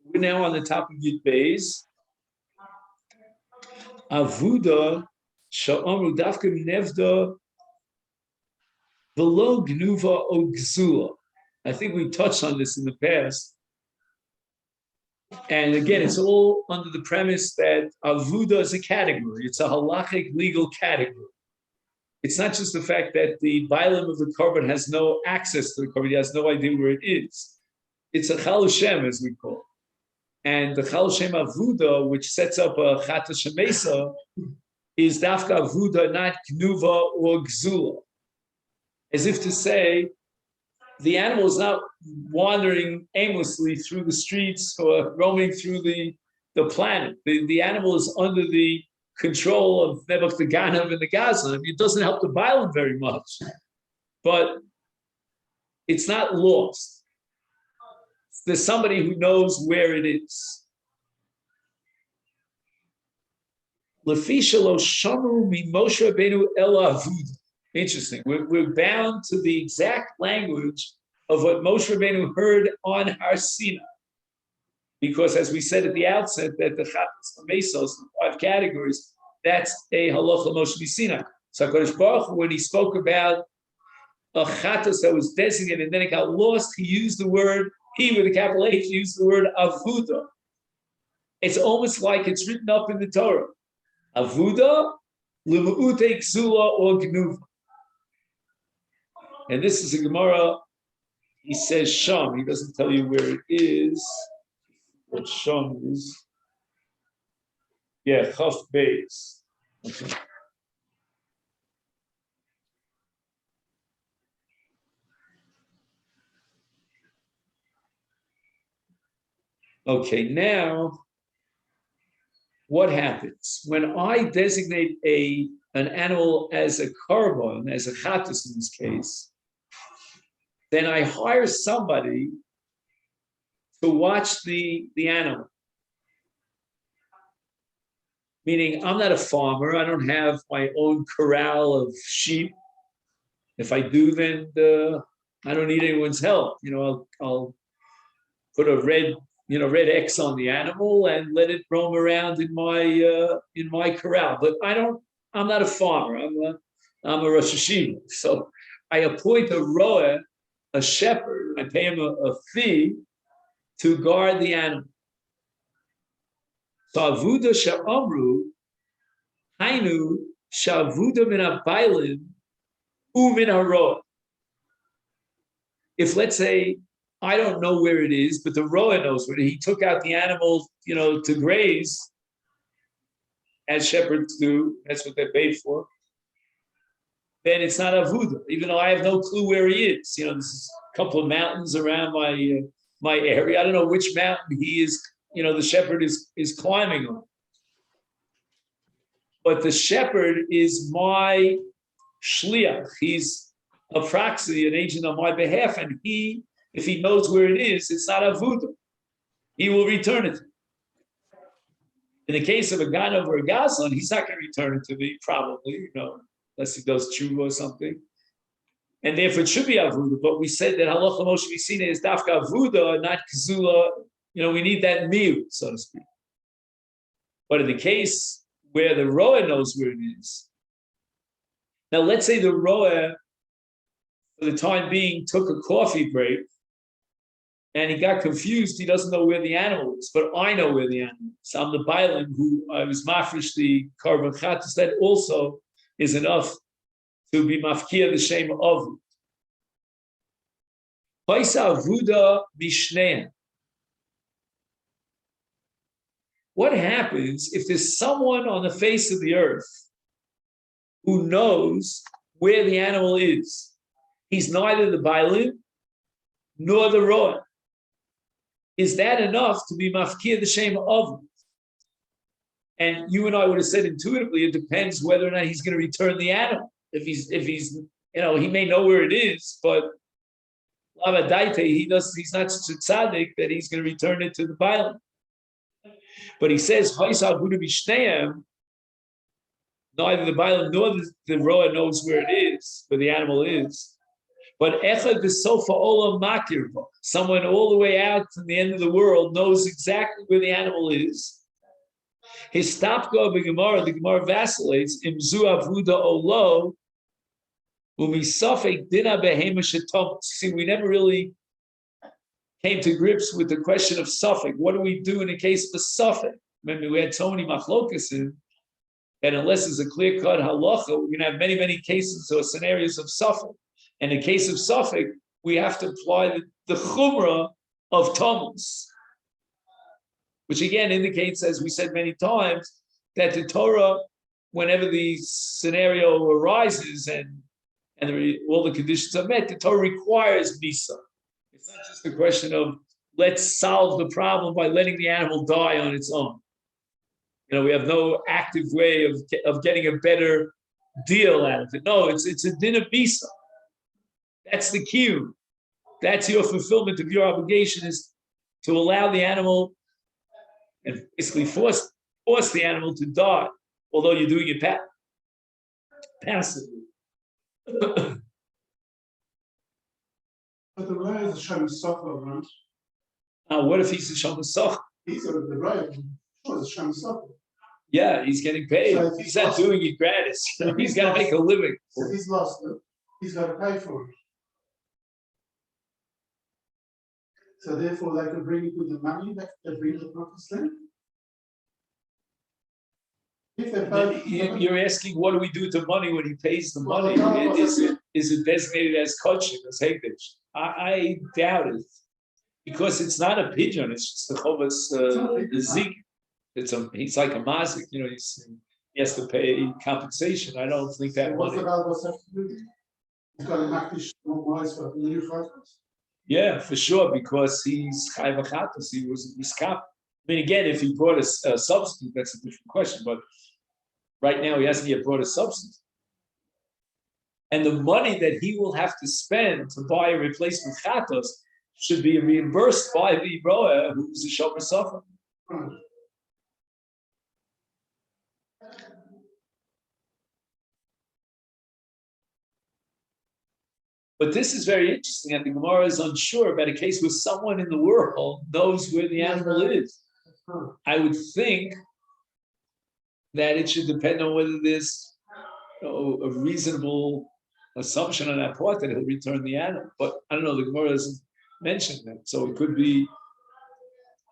We're now on the top of Yud Beis. Avuda sha'amru dafka nevda v'lo gnuva o gzula. I think we touched on this in the past. And again, it's all under the premise that avuda is a category. It's a halachic legal category. It's not just the fact that the bialim of the korban has no access to the korban, he has no idea where it is. It's a chal Hashem, as we call it. And the chal Hashem avuda, which sets up a chata shemesa, is dafka avuda, not gnuva or gzula. As if to say, the animal is not wandering aimlessly through the streets or roaming through the planet. The animal is under the control of Nebuch the Ganav and the Gazlan. It doesn't help the bialim very much, but it's not lost. There's somebody who knows where it is. Interesting. We're bound to the exact language of what Moshe Rabbeinu heard on Har Sinai. Because as we said at the outset, that the Chatas Mesos, the 5 categories, that's a halacha Moshe Sinai. So HaKadosh Baruch Hu, when he spoke about a Chatas that was designated and then it got lost, he used the word, he with a capital H, used the word Avuda. It's almost like it's written up in the Torah. Avuda, L'mu'ute Ksula or Gnuva. And this is a Gemara, he says Sham, he doesn't tell you where it is. What Sham is. Yeah, Chaf Beis. Okay. Okay, now what happens? When I designate an animal as a korban, as a chatus in this case, then I hire somebody to watch the animal. Meaning, I'm not a farmer. I don't have my own corral of sheep. If I do, then I don't need anyone's help. I'll put a red X on the animal and let it roam around in my corral. But I'm not a farmer. I'm a Rosh Hashiva. So I appoint a roer, a shepherd. I pay him a fee to guard the animal. So avuda sha'amru, hainu sha'avuda min ha'bailin u'min ha'roa. If, let's say, I don't know where it is, but the roa knows where it is. He took out the animal, to graze, as shepherds do. That's what they're paid for. Then it's not avuda, even though I have no clue where he is. This is a couple of mountains around my area. I don't know which mountain he is. The shepherd is climbing on. But the shepherd is my shliach. He's a proxy, an agent on my behalf, and if he knows where it is, it's not avuda. He will return it. In the case of a ganav or a gazlan, he's not going to return it to me, probably, unless he does tshuva or something. And therefore it should be avuda. But we said that halacha Moshe Sinai is dafka avuda, not kazula. We need that miut, so to speak. But in the case where the roer knows where it is, now let's say the roer, for the time being, took a coffee break, and he got confused. He doesn't know where the animal is, but I know where the animal is. I'm the bailim who I was mafresh the korban chatas. That also is enough to be mafkia the shame of it. Paisa avuda bishnein. What happens if there's someone on the face of the earth who knows where the animal is? He's neither the bailim nor the roa. Is that enough to be mafkir the shame of it? And you and I would have said intuitively, it depends whether or not he's going to return the animal. If he's he may know where it is, but he's not such a tzaddik that he's going to return it to the bailim. But he says, neither the bailim nor the roa knows where it is, where the animal is. But echad v'sofa olam makir, someone all the way out from the end of the world knows exactly where the animal is. His stopgo b'gemara, the Gemara vacillates, imzu avuda olo, umisafek dina behema shetom. See, we never really came to grips with the question of suffix. What do we do in the case of a suffix? Remember, we had so many machlokas in, and unless it's a clear-cut halacha, we're going to have many, many cases or scenarios of suffix. And in the case of suffix, we have to apply the chumrah of Thomas, which again indicates, as we said many times, that the Torah, whenever the scenario arises and all the conditions are met, the Torah requires misa. It's not just a question of let's solve the problem by letting the animal die on its own. We have no active way of getting a better deal out of it. No, it's a din of misa. That's the cue. That's your fulfillment of your obligation, is to allow the animal and basically force the animal to die, although you're doing it passively. But the Raya is a Shem Sofer, right? What if he's a Shem Sofer? He's the Raya, sure, is a Shem Sofer. Yeah, he's getting paid. So he's not doing it gratis. He's got to make a living. If he's lost it, he's got to pay for it. So therefore, they can bring it with the money that they bring the promised land. If they pay, you're asking, what do we do to money when he pays the money? Is it designated as Kodshim, as Hekdesh? I doubt it, because it's not a pigeon. It's just the chovas, the zik. He's like a mazik. He has to pay compensation. I don't think that money. He's got to makdish normalize for new fighters. Yeah, for sure, because he's chayv achatos. He was miskap. I mean, again, if he brought a substitute, that's a different question. But right now, he hasn't yet brought a substitute. And the money that he will have to spend to buy a replacement chatos should be reimbursed by the broa, who's a shomer sofer. But this is very interesting, and the Gemara is unsure about a case where someone in the world knows where the animal is. I would think that it should depend on whether there's a reasonable assumption on that part that he'll return the animal. But I don't know, the Gemara doesn't mention that. So it could be,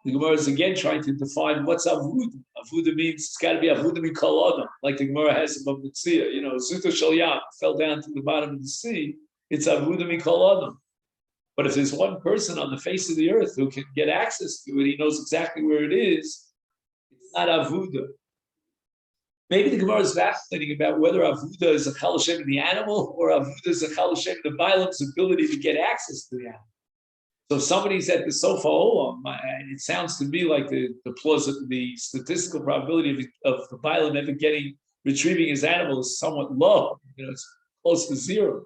the Gemara is again trying to define what's avuda. Avuda means it's got to be avuda mikol adam, like the Gemara has above the tzia. Zuto shel yam, fell down to the bottom of the sea. It's avuda mikol adam. But if there's one person on the face of the earth who can get access to it, he knows exactly where it is, it's not avuda. Maybe the Gemara is vacillating about whether avuda is a chal Hashem in the animal or avuda is a chal Hashem in the bailam's ability to get access to the animal. So if somebody's at the sofa olam, and it sounds to me like the statistical probability of the bailam ever retrieving his animal is somewhat low. It's close to zero.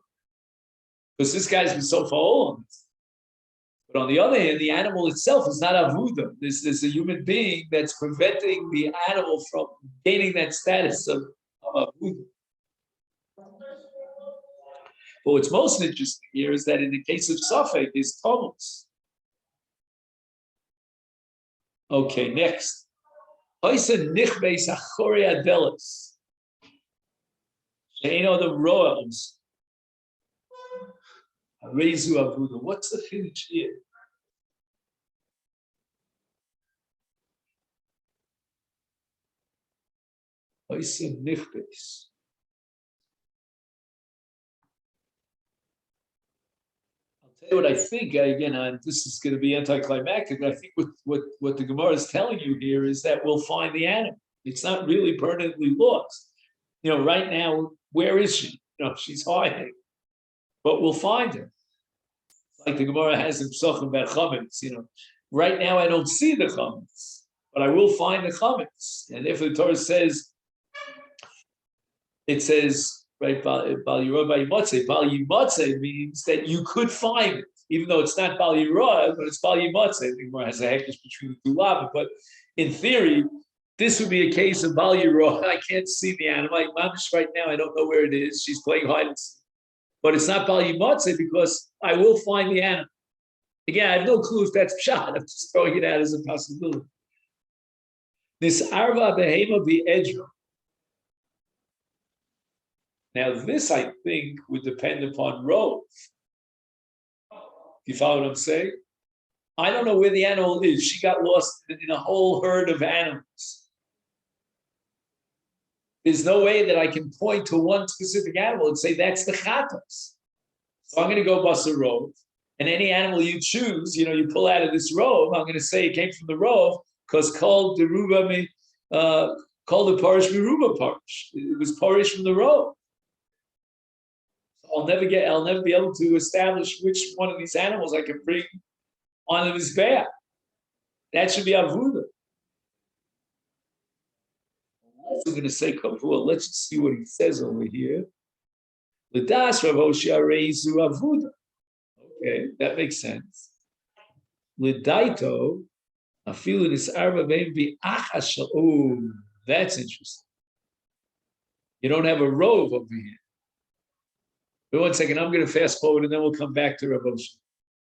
Because this guy's been sofa olam. But on the other hand, the animal itself is not avuda. There's a human being that's preventing the animal from gaining that status of avuda. But what's most interesting here is that in the case of Safek, is Thomas. Okay, next. What's the finish here? I'll tell you what I think. Again, this is going to be anticlimactic, but I think what the Gemara is telling you here is that we'll find the animal. It's not really permanently lost. Right now, where is she? She's hiding, but we'll find her. Like the Gemara has in Psachim about chametz. Right now I don't see the chametz, but I will find the chametz. And if the Torah says, it says, right, Bal Yimotze means that you could find it, even though it's not Bal Yirah, but it's Bal Yimotze. The Gemara has a hekesh between the two lava, but in theory, this would be a case of Bal Yirah. I can't see the animal. Like Mamish right now, I don't know where it is. She's playing hide and seek. but it's not Bal Yimotze because I will find the animal. Again, I have no clue if that's pshat. I'm just throwing it out as a possibility. This arva behema bi'edra. Now, this I think would depend upon rove. You follow what I'm saying? I don't know where the animal is. She got lost in a whole herd of animals. There's no way that I can point to one specific animal and say that's the chatas. So I'm going to go bust a rove. And any animal you choose, you pull out of this rove, I'm going to say it came from the rove because called the ruba called the parish ruba parish. It was parish from the rove. So I'll never be able to establish which one of these animals I can bring on the mizbeach. That should be avuda. We're going to say kavua. Let's just see what he says over here. L'das Rav Hoshea reizu avuda. Okay, that makes sense. L'daito afilu nisarva maybe achas. Oh, that's interesting. You don't have a rove over here. Wait 1 second. I'm going to fast forward and then we'll come back to Rav Hoshea.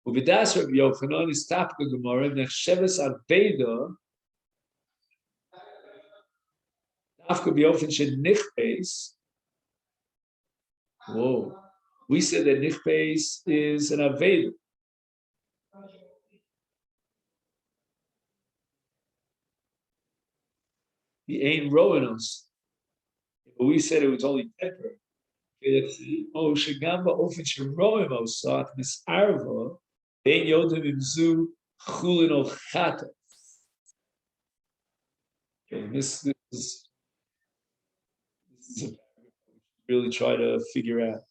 Uvidas Rav Yochanan is tapka gemara nechsheves arbeido. Whoa. We said that nichbeis is an aveda. He ain't rowing us. But we said it was only temporary. Oh, shagamba often shirowim osat misarva ben yodim imzu chulin ol chata. Okay, this is really try to figure out.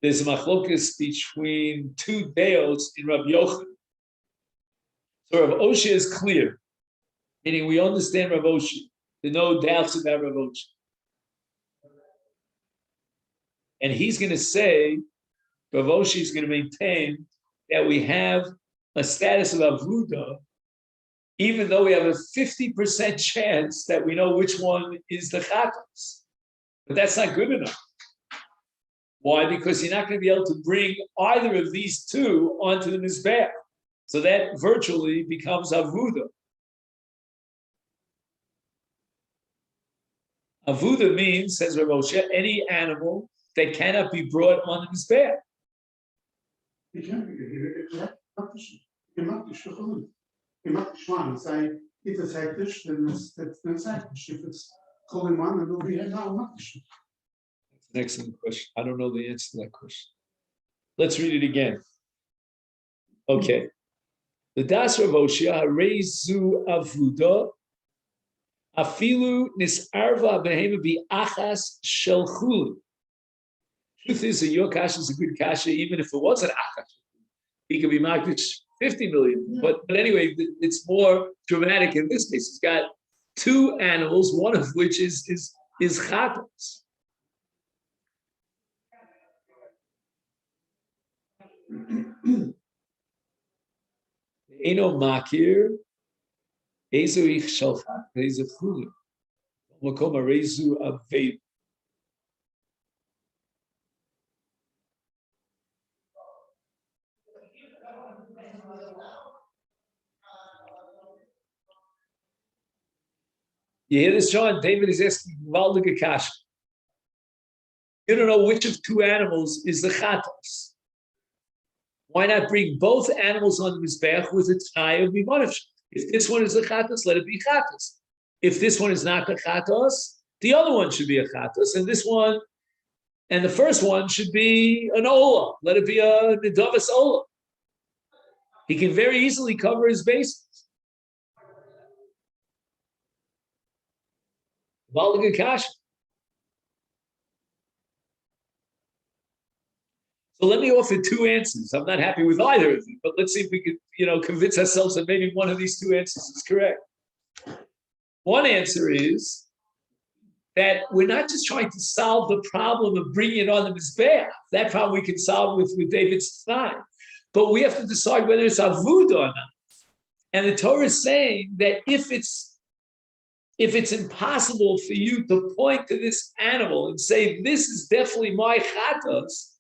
There's a machlokas between two deos in Rabbi Yochanan. So Rav Oshia is clear, meaning we understand Rav Oshia. There are no doubts about Rav Oshia. And he's going to say, Rav Oshia is going to maintain that we have a status of avuda, even though we have a 50% chance that we know which one is the chatas. But that's not good enough. Why? Because you're not going to be able to bring either of these two onto the mizbeach. So that virtually becomes avuda. Avuda means, says Rav Hoshea, any animal that cannot be brought on the mizbeach. You can't be you might one and say, if it's hektish, then it's hektish. If it's calling one, then it'll be hektish. That's an excellent question. I don't know the answer to that question. Let's read it again. Okay. The Das Rav Hoshea reizu avuda afilu nisarva behema bi achas shel chulu. Truth is that your kasha is a good kasha, even if it wasn't achas. He could be makdish 50 million. But anyway, it's more dramatic in this case. It's got two animals, one of which is chatas. Eno makir, ezo ich shalchat, ezo chulu. Makom arezu aved. You hear this, John? David is asking Valdige Kasha. You don't know which of two animals is the chatas. Why not bring both animals on the mizbeach with a t'nai of mimonav? If this one is the chatas, let it be chatas. If this one is not the chatas, the other one should be a chatas, and this one, and the first one should be an ola. Let it be a nidavas ola. He can very easily cover his bases. Valdige Kasha. So let me offer two answers. I'm not happy with either of them, but let's see if we can, convince ourselves that maybe one of these two answers is correct. One answer is that we're not just trying to solve the problem of bringing it on the mizbeach. That problem we can solve with David's t'nai, but we have to decide whether it's avuda or not. And the Torah is saying that if it's if it's impossible for you to point to this animal and say, this is definitely my chatas,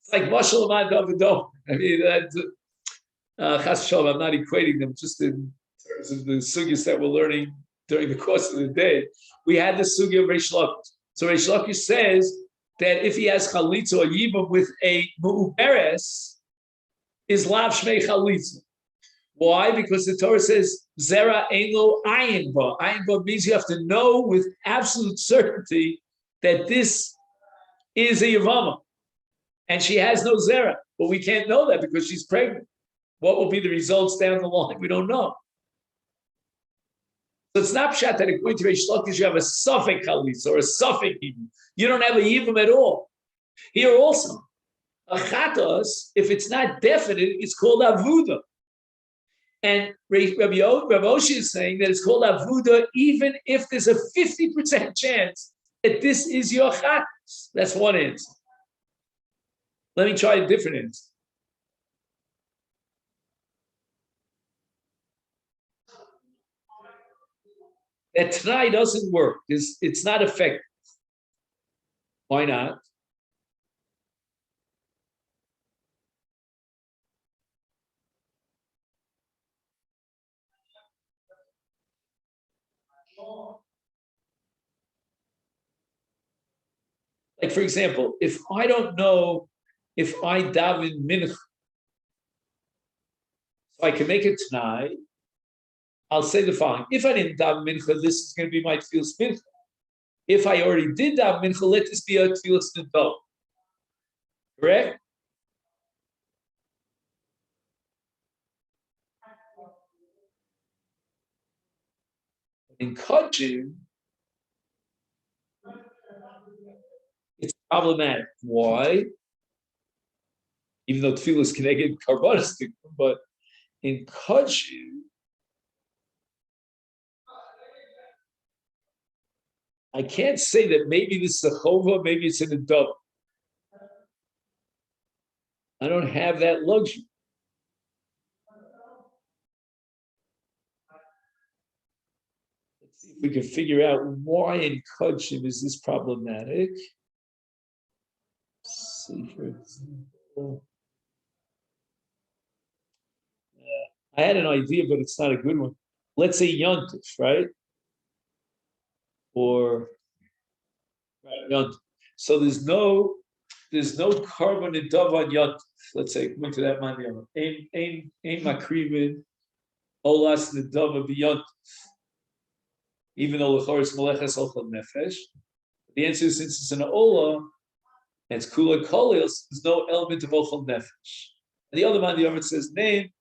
it's like Mashal Amad Davido. I mean, Chas Shalom, I'm not equating them just in terms of the sugyas that we're learning during the course of the day. We had the sugya of Reish Lakish. So Reish Lakish says that if he has chalitza or yibum with a mu'uberes, is lav shmei chalitza. Why? Because the Torah says zera ein lo ayin ba. Ayin ba means you have to know with absolute certainty that this is a yavama, and she has no zera. But we can't know that because she's pregnant. What will be the results down the line? We don't know. So it's not pshat that according to Reish Lakish you have a suffix chalitza or a suffix yibum. You don't have a yibum at all. Here also, a chatos, if it's not definite, it's called avuda. And Rabbi Oshi is saying that it's called avuda even if there's a 50% chance that this is your chatos. That's one answer. Let me try a different answer. That tonight doesn't work. It's not effective. Why not? Like, for example, if I don't know if I daven mincha, so I can make it tonight, I'll say the following. If I didn't daven mincha, this is going to be my tefillas mincha. If I already did daven mincha, let this be a tefillas nidal. Correct? In Kodshim, it's problematic. Why? Even though tefillas can get karbonistic, but in Kodshim, I can't say that maybe this is a chova, maybe it's in a dove. I don't have that luxury. Let's see if we can figure out why in Kodshim is this problematic. Let's see, for example. I had an idea, but it's not a good one. Let's say Yontif, right? Or right, Yontif. So there's no carbon in dove on Yontif. Let's say, according to that man, Ein makrivin olas nedava b'Yontif. Even though l'chor is meleches ochel nefesh, the answer is since it's an ola, and it's kula kolios, there's no element of ochel nefesh. And the other man, the Yomer says name.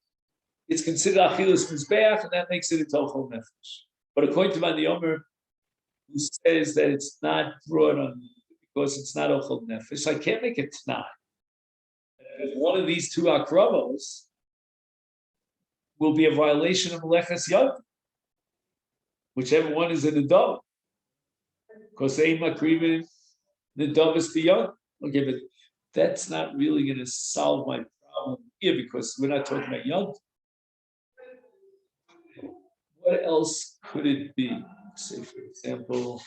It's considered achilus mizbeach, and that makes it a tochel nefesh. But according to Man Yomer, who says that it's not brought on because it's not ochel nefesh, I can't make it tonight. One of these two akravos will be a violation of meleches yad, whichever one is in the dove. Because ein makrivin, the dove is beyond. Okay, but that's not really going to solve my problem here because we're not talking about yad. What else could it be? Say, for example,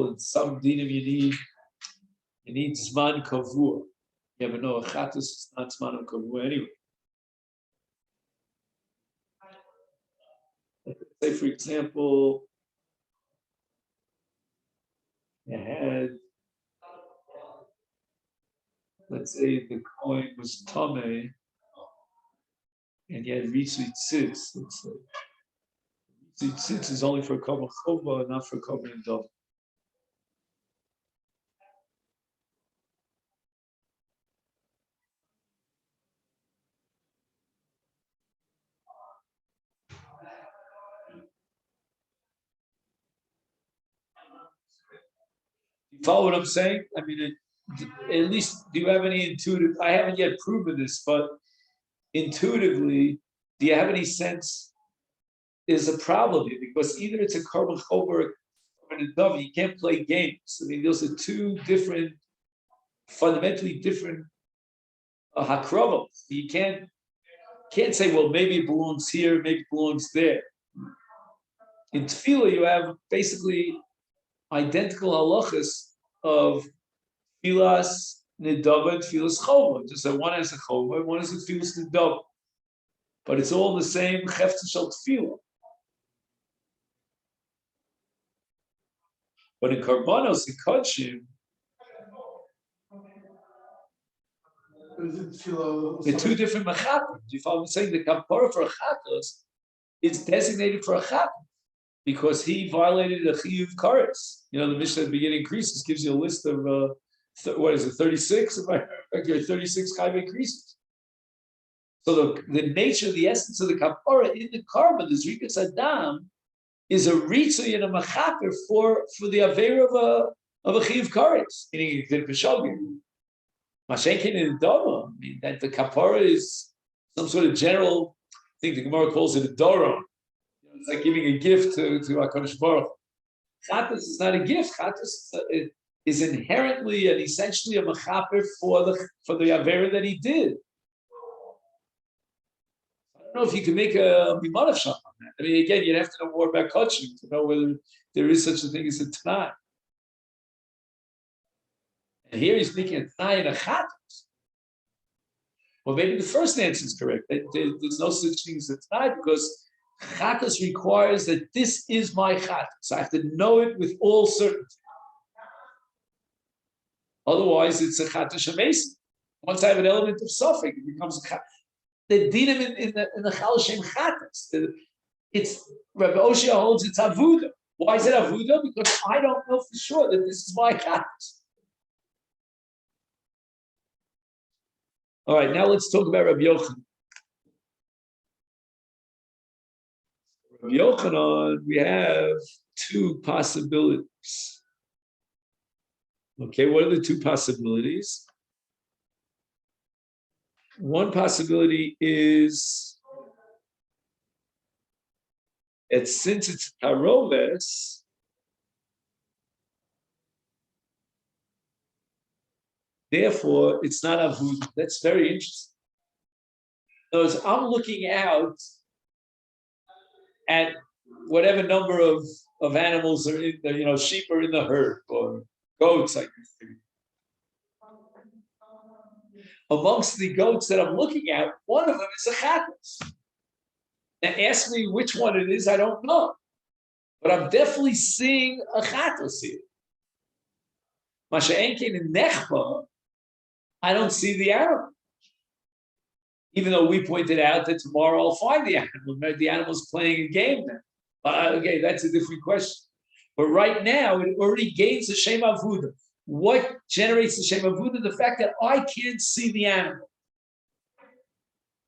in some dinim you need zman kavua. You ever know a chatus is not zman kavua anyway. Say, for example, you had, let's say the coin was tame, and you had ritzi tzitz. Let's say ritzi tzitz is only for kavod chova, not for kavod and dove. You follow what I'm saying? I mean, at least, do you have any intuitive? I haven't yet proven this, but intuitively, do you have any sense there's a problem here? Because either it's a carbon chover or a dove, you can't play games. I mean, those are two different fundamentally different hakravos. You can't say, well, maybe it belongs here, maybe it belongs there. In tefillah, you have basically identical halachas of tefillas nidava and tefillas chova. Just that one has a chova and one has a tefillas nidava. But it's all the same hefta shel tefillah. But in karbanos, in kodshim, they're two different mechatos. You follow me saying? The kapara for a chatos is designated for a chatos because he violated a chiyuv kares. You know, the Mishnah at the beginning increases gives you a list of what is it, 36? If I remember, 36 chayv increases. So the nature, the essence of the kapara in the karban, the zrikas adam, is a ritzui and a machaper for the aver of a chiyuv kares. Meaning you did b'shogim. Mashenkin in Dora, I mean, that the kapara is some sort of general thing. The Gemara calls it a Dora. It's like giving a gift to HaKadosh Baruch. Chatas is not a gift. Chatas is inherently and essentially a mechaper for the avera that he did. I don't know if you can make a bimanav shach on that. I mean, again, you'd have to know more about Kodshim to know whether there is such a thing as a Tanai. And here he's making a Tanai and a Chatas. Well, maybe the first answer is correct. There's no such thing as a Tanai because Chatas requires that this is my Chatas. I have to know it with all certainty. Otherwise, it's a Chatas Shemesi. Once I have an element of suffix, it becomes a Chatas. The dinim in the Chal Shem Chatas. It's Rabbi Oshia holds it's Avuda. Why is it Avuda? Because I don't know for sure that this is my Chatas. All right, now let's talk about Rabbi Yochanan. Rabbi Yochanan, we have two possibilities. Okay, what are the two possibilities? One possibility is that since it's taroves, therefore it's not avud. That's very interesting. In other words, I'm looking out at whatever number of animals are in the, sheep are in the herd or goats, I guess. Amongst the goats that I'm looking at, one of them is a chatas. Now ask me which one it is, I don't know. But I'm definitely seeing a chatas here. Masha'enkin in Nechba, I don't see the animal. Even though we pointed out that tomorrow I'll find the animal. The animal's playing a game then. Okay, that's a different question. But right now, it already gains the Shem Avuda. What generates the Shem Avuda? The fact that I can't see the animal.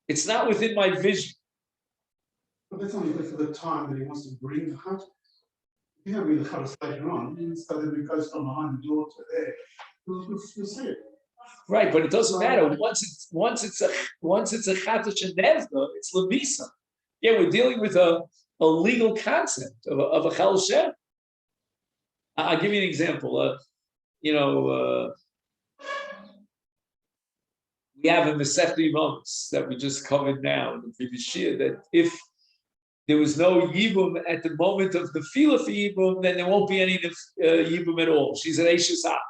It's not within my vision. But that's only good for the time that he wants to bring the hunt. You don't bring the hunt later on, so that it goes from behind the door to there. You'll see it. Right, but it doesn't matter. Once it's a chatash and nevda, it's lemisa. Yeah, we're dealing with a legal concept of a chal shem. I'll give you an example. We have a Masechta Yevamos that we just covered now in the previous year, that if there was no yibum at the moment of the fila for yibum, then there won't be any yibum at all. She's an eishesah.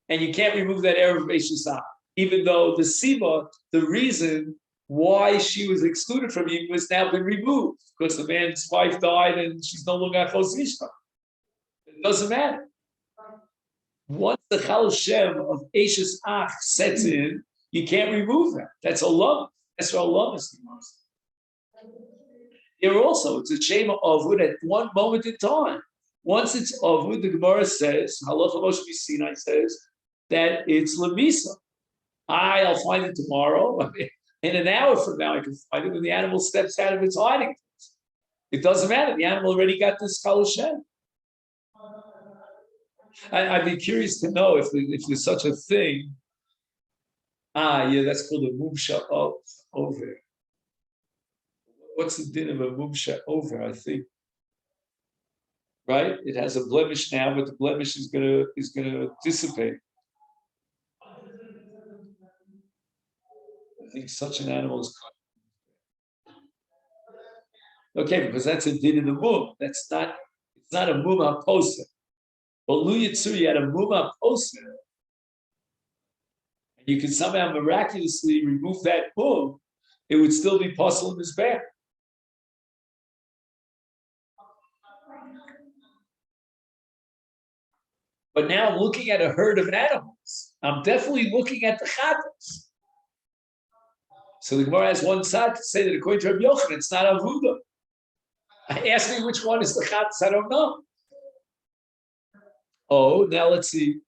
And you can't remove that error of eishesah. Even though the siba, the reason why she was excluded from yibum has now been removed, because the man's wife died and she's no longer a chosishta. It doesn't matter. Once the Chal Shem of Eishes Ach sets in, you can't remove that. That's Allah. That's what Allah is the most. Here also, it's a Shema Avud at one moment in time. Once it's Avud, the Gemara says, Halacha Moshe Sinai says, that it's Lamisa. I'll find it tomorrow. I mean, in an hour from now, I can find it when the animal steps out of its hiding place. It doesn't matter. The animal already got this Chal Shem. I'd be curious to know if there's such a thing. Yeah, that's called a mumsha over. What's the din of a mumsha over? I think, right? It has a blemish now, but the blemish is gonna dissipate. I think such an animal is okay, because that's a din in the mum. It's not a mum haposa. But Lu Yitzur, you had a mum haposa. And you can somehow miraculously remove that mum, it would still be possible in his back. But now I'm looking at a herd of animals. I'm definitely looking at the chatas. So the Gemara has one side to say that according to Rabbi Yochanan, it's not avuda. Ask me which one is the chatas. I don't know. Oh, now let's see.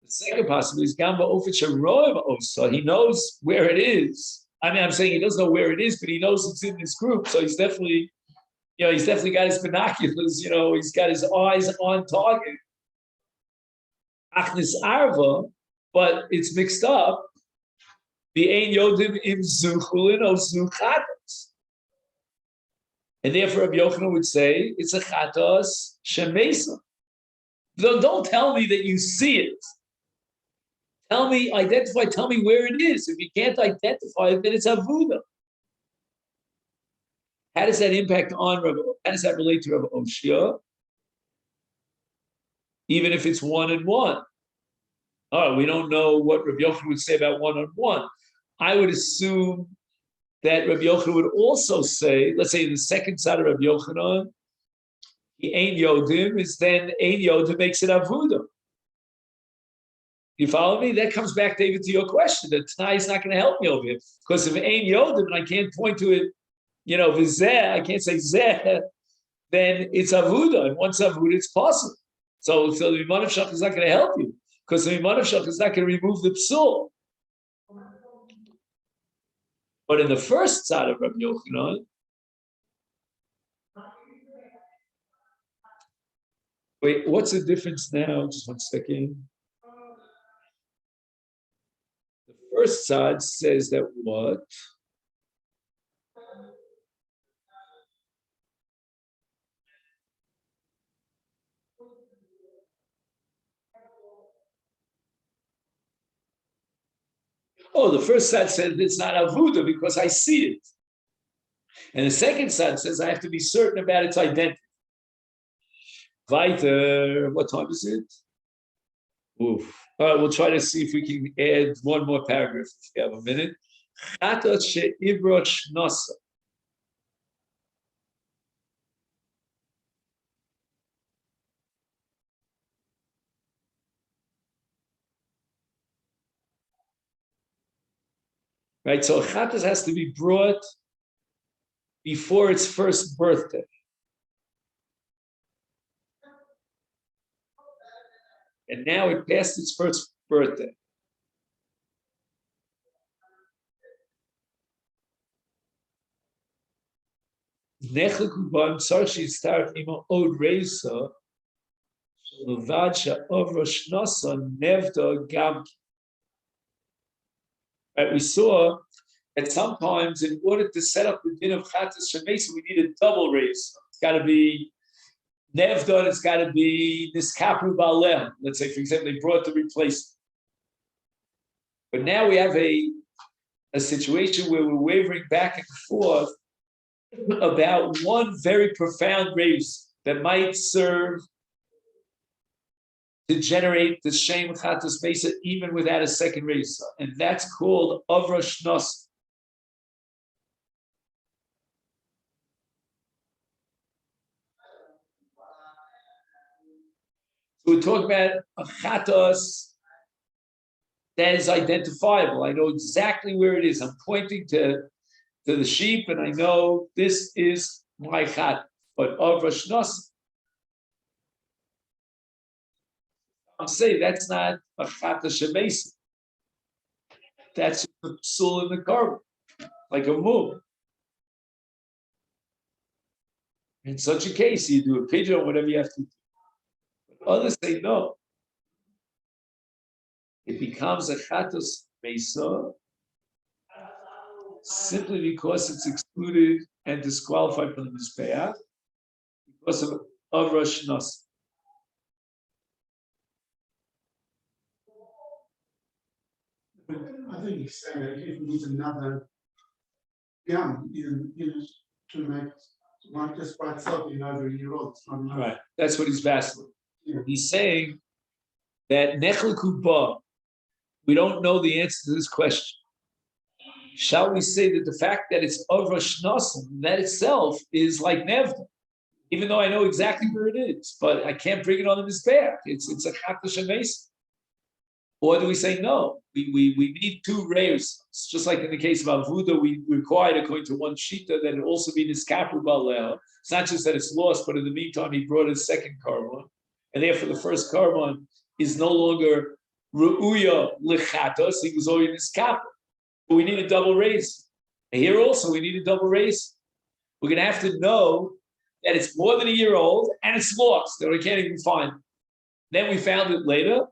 The second possibility is Gamba Ofich Roim Osa. He knows where it is. I mean, I'm saying he doesn't know where it is, but he knows it's in this group. So he's definitely got his binoculars. He's got his eyes on target. Achnis Arva, but it's mixed up. The Ein Yodim im Zuchulin o Zuchatos. And therefore, Rabbi Yochanan would say it's a Chatos Shemesa. Don't tell me that you see it. Tell me where it is. If you can't identify it, then it's Avuda. How does that impact on Rabbi? How does that relate to Rabbi Oshia? Even if it's 1 and 1. Oh, we don't know what Rabbi Yochanan would say about 1 on 1. I would assume that Rabbi Yochanan would also say, let's say the second side of Rabbi Yochanan, the Ein Yodim is then Ein Yodim makes it Avuda. You follow me? That comes back, David, to your question. That Tanai is not going to help me over here. Because if Ein Yodim, and I can't point to it, Vizeh, I can't say Zeh, then it's Avuda. And once Avuda, it's possible. So the Iman of Shach is not going to help you. Because the Iman of Shach is not going to remove the psul. But in the first side of Rabbi Yochanan, wait, what's the difference now? Just 1 second. The first side says that what? Oh, the first side says it's not Avuda because I see it. And the second side says I have to be certain about its identity. Weiter, what time is it? Oof. All right, we'll try to see if we can add one more paragraph if we have a minute. Chatat she'ibroch shnosa. Right, so chatas has to be brought before its first birthday. And now it passed its first birthday. Right, so we saw that sometimes in order to set up the din of Chatas Shemesa, we need a double raise. It's got to be Nevda, it's got to be Niskapru Baalem. Let's say, for example, they brought the replacement. But now we have a situation where we're wavering back and forth about one very profound raise that might serve to generate the Shem Chatas Mesa even without a second raise. And that's called Avra Shnos. So we're talking about a Chatas that is identifiable. I know exactly where it is. I'm pointing to the sheep, and I know this is my Chat. But Avra Shnos, I'm saying that's not a Chatas Shemesa. That's the psul in the carbon, like a move. In such a case, you do a pigeon or whatever you have to do. But others say no. It becomes a chatos mesa simply because it's excluded and disqualified from the mizbeach because of Rosh Nos. I think think he's saying that if he needs another gum, to make one just by itself in over a year old, it's not enough. Right. That's what he's vacillating. Yeah. He's saying that Nechleku Ba, we don't know the answer to this question. Shall we say that the fact that it's over Shnosim, that itself is like Nevda, even though I know exactly where it is, but I can't bring it on the Mizbeach. It's a Chatash Mesa. Or do we say no? We need two rayos. It's just like in the case of Avuda, we required, according to one Shita, that it also be Niskapu Baleha. It's not just that it's lost, but in the meantime, he brought a second carbon. And therefore, the first carbon is no longer Ru'uya Lechatos, he was already Niskapu. But we need a double raise. And here also, we need a double raise. We're going to have to know that it's more than a year old and it's lost, that we can't even find it. Then we found it later,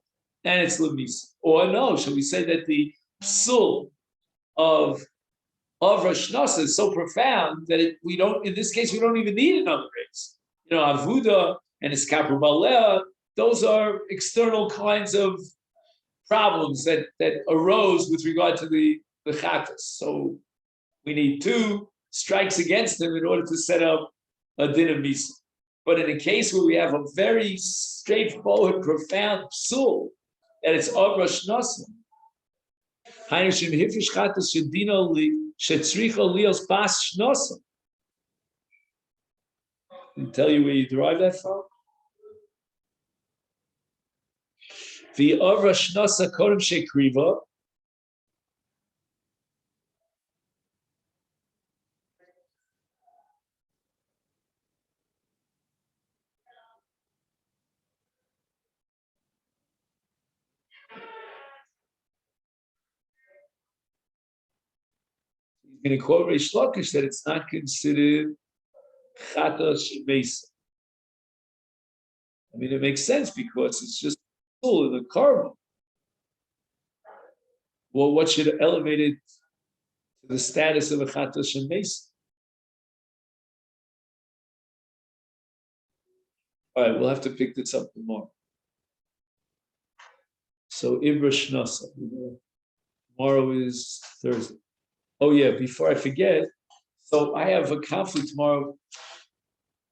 and it's Lemis. Or no, shall we say that the psul of Rosh Hashanah is so profound that we don't, in this case, we don't even need another raise. Avuda and Iskapur Balea, those are external kinds of problems that arose with regard to the Chatas. So we need two strikes against them in order to set up a din of Misa. But in a case where we have a very straightforward, profound psul, that it's of Rosh Hashanah, I can tell you where you derive that from. The of Rosh Hashanah Kodem Shekriva. He's going to quote Reish Lakish that it's not considered Chata Shemesa. I mean, it makes sense because it's just full of the carbon. Well, what should elevate it to the status of a Chata Shemesa? All right, we'll have to pick this up tomorrow. So Ibra Shnasa. Tomorrow is Thursday. Oh yeah, before I forget, so I have a conflict tomorrow.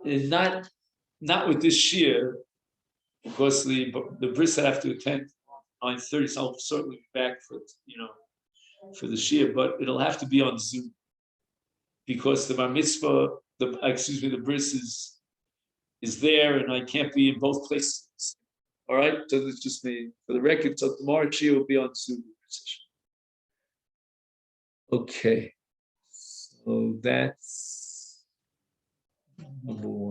It's not with this shir, because the bris I have to attend 9:30, so I'll certainly be back for the shir, but it'll have to be on Zoom because the bar mitzvah, the bris is there, and I can't be in both places. All right, so it's just me for the record. So tomorrow shir will be on Zoom. Okay, so that's number one.